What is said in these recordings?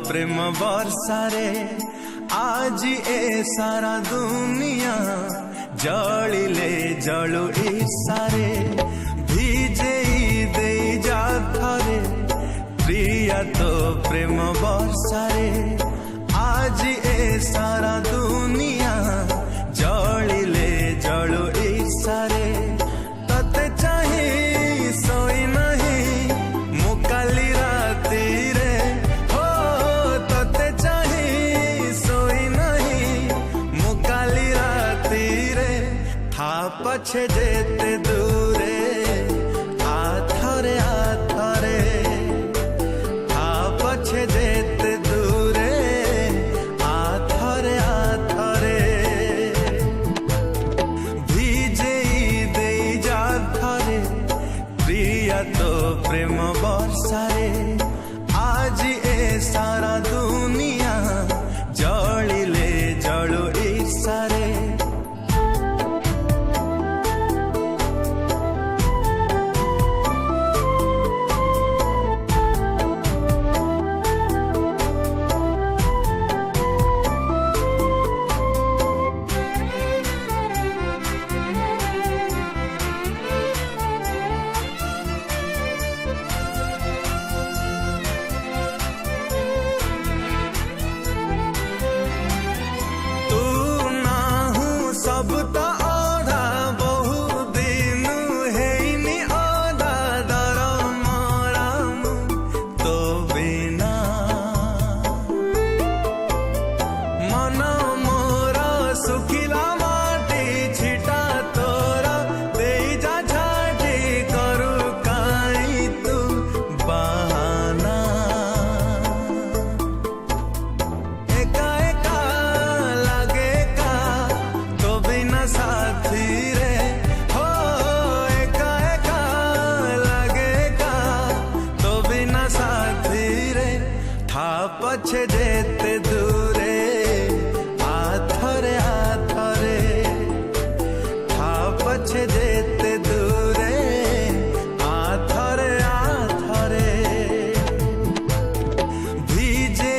प्रेम वर्षारे आज ए सारा दुनिया जलिले जलु इसारे भिजे दे जा थरे प्रिया तो प्रेम वर्षारे आज ए सारा दुनिया जलिले जलु इसारे तते चाहे सोई नहीं मुकाली राती रे हो तते चाहे सोई नहीं मुकाली राती रे था पछे जेते दूरे आथरे आथरे था पछे जेते दूरे आथरे आथरे भिजे दे जा थरे प्रिया तो प्रेम वर्षारे आज ए सारा दुनिया जलिले जलु इसारे सब तो आधा बहु दिन है आधा दर मराम तो बिना मन मोरा सुखिला माटी छिटा तोरा दे जा छाटी करू काई तू बहाना एका एका लगे का तो बिना साथी रे हो एका एका लगेगा तो बिना साथी रे था पछे जेते दूरे आथरे आथरे था पछे जेते दूरे आथरे आथरे भिजे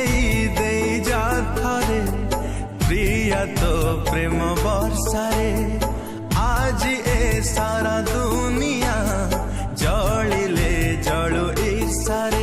दे जा थरे प्रिया तो प्रेम वर्षारे आज ए सारा दुनिया जलिले जलु इसारे।